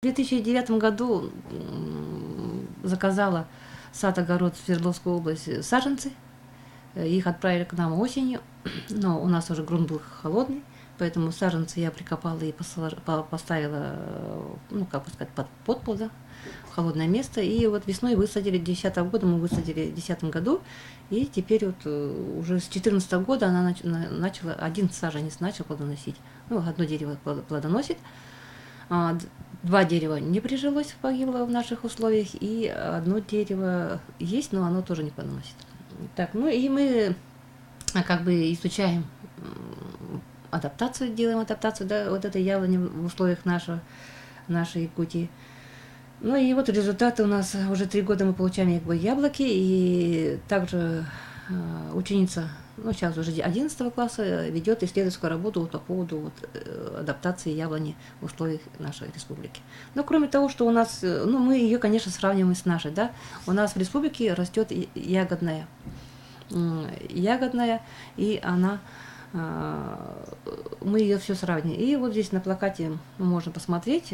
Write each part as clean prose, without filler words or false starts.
В 2009 году заказала сад-огород в Свердловской области саженцы. Их отправили к нам осенью, но у нас уже грунт был холодный, поэтому саженцы я прикопала и поставила, ну, как бы сказать, под подпол, да, в холодное место. И вот весной высадили, 2010 года мы высадили в 2010 году, и теперь вот уже с 2014 года она начала, один саженец начал плодоносить. Ну, одно дерево плодоносит, два дерева не прижилось, погибло в наших условиях, и одно дерево есть, но оно тоже не плодоносит. Так, ну и мы как бы изучаем адаптацию, делаем адаптацию, да, вот этой яблони в условиях нашей Якутии. Ну и вот результаты у нас уже 3 года мы получаем как бы яблоки, и также ученица, ну сейчас уже 11 класса, ведет исследовательскую работу вот по поводу вот, адаптации яблони в условиях нашей республики. Но кроме того, что у нас, ну мы ее, конечно, сравниваем с нашей, да, у нас в республике растет ягодная, и она, мы ее все сравниваем. И вот здесь на плакате можно посмотреть,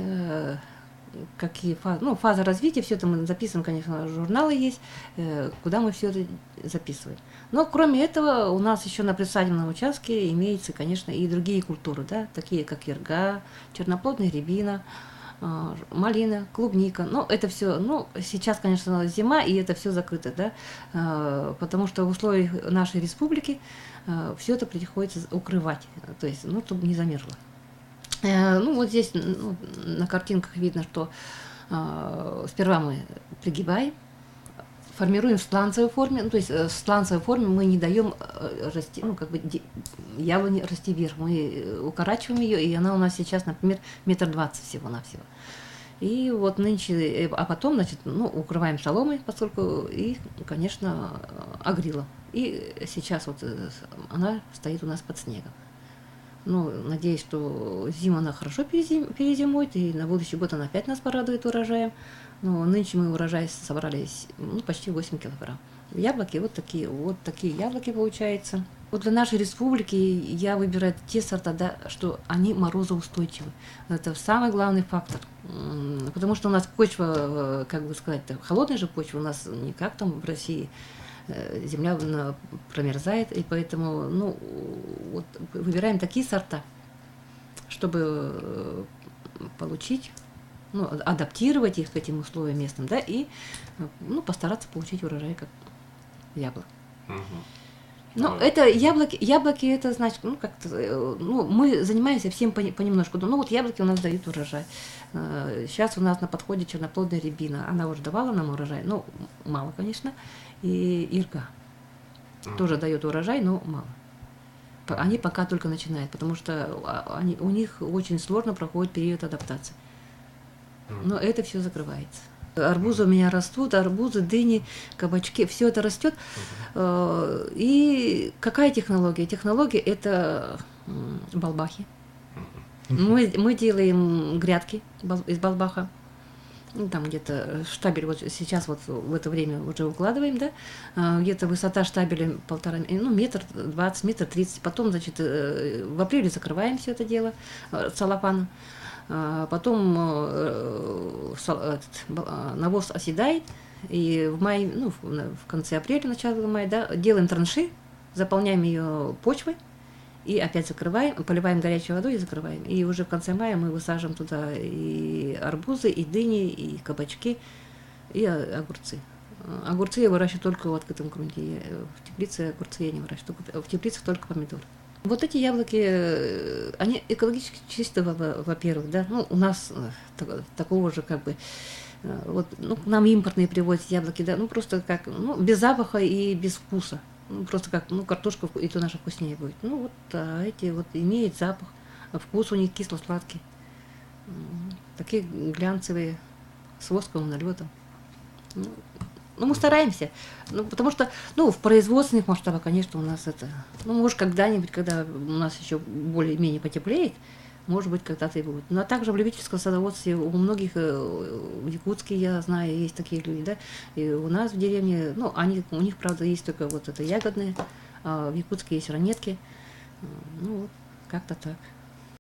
какие фазы, ну, фаза развития, все это мы записываем, конечно, журналы есть, куда мы все это записываем. Но кроме этого у нас еще на присадебном участке имеются, конечно, и другие культуры, да, такие как ирга, черноплодная рябина, малина, клубника. Ну, это все, ну, сейчас, конечно, зима, и это все закрыто, да, потому что в условиях нашей республики все это приходится укрывать, то есть, ну, чтобы не замерзло. Ну, вот здесь ну, на картинках видно, что сперва мы пригибаем, формируем в сланцевой форме, ну, то есть в сланцевой форме мы не даем расти, ну, как бы яблони расти вверх, мы укорачиваем ее, и она у нас сейчас, например, 1,20 м всего-навсего. И вот нынче, а потом, значит, ну, укрываем соломой, поскольку, и, конечно, агрилом. И сейчас вот она стоит у нас под снегом. Ну, надеюсь, что зима она хорошо перезимует, и на будущий год она опять нас порадует урожаем. Но нынче мы урожай собрали ну, почти 8 килограмм. Яблоки вот такие яблоки получаются. Вот для нашей республики я выбираю те сорта, да, что они морозоустойчивы. Это самый главный фактор. Потому что у нас почва, как бы сказать, холодная же почва, у нас не как там в России. Земля промерзает, и поэтому, ну, вот выбираем такие сорта, чтобы получить, ну, адаптировать их к этим условиям местным, да, и, ну, постараться получить урожай как яблок. Ну, это яблоки это значит, ну, как-то, ну, мы занимаемся всем понемножку. Ну, вот яблоки у нас дают урожай. Сейчас у нас на подходе черноплодная рябина. Она уже давала нам урожай, ну, мало, конечно. И ирга тоже дает урожай, но мало. Они пока только начинают, потому что у них очень сложно проходит период адаптации. Но это все закрывается. Арбузы у меня растут, арбузы, дыни, кабачки, все это растет. И какая технология? Технология это балбахи. Мы делаем грядки из балбаха. Ну, там где-то штабель, вот сейчас вот в это время уже укладываем, да, где-то высота штабеля 1,5, ну, 1,20 м, 1,30 м. Потом, значит, в апреле закрываем все это дело целлофаном. Потом навоз оседает, и в мае, ну, в конце апреля, начало мая, да, делаем транши, заполняем ее почвой, и опять закрываем, поливаем горячей водой и закрываем. И уже в конце мая мы высаживаем туда и арбузы, и дыни, и кабачки, и огурцы. Огурцы я выращиваю только в открытом грунте. В теплице огурцы я не выращиваю, в теплицах только помидоры. Вот эти яблоки, они экологически чистые, во-первых, да, ну, у нас такого же, как бы, вот, ну, нам импортные привозят яблоки, да, ну, просто как, ну, без запаха и без вкуса. Ну, просто как, ну, картошка, и то наша вкуснее будет. Ну, вот эти вот имеют запах, вкус у них кисло-сладкий. Такие глянцевые, с восковым налетом. Ну, мы стараемся, ну, потому что, ну, в производственных масштабах, конечно, у нас это, ну, может, когда-нибудь, когда у нас еще более-менее потеплеет, может быть, когда-то и будет. Но также в любительском садоводстве у многих, в Якутске, я знаю, есть такие люди, да, и у нас в деревне, ну, у них, правда, есть только вот это ягодные, а в Якутске есть ранетки, ну, вот, как-то так.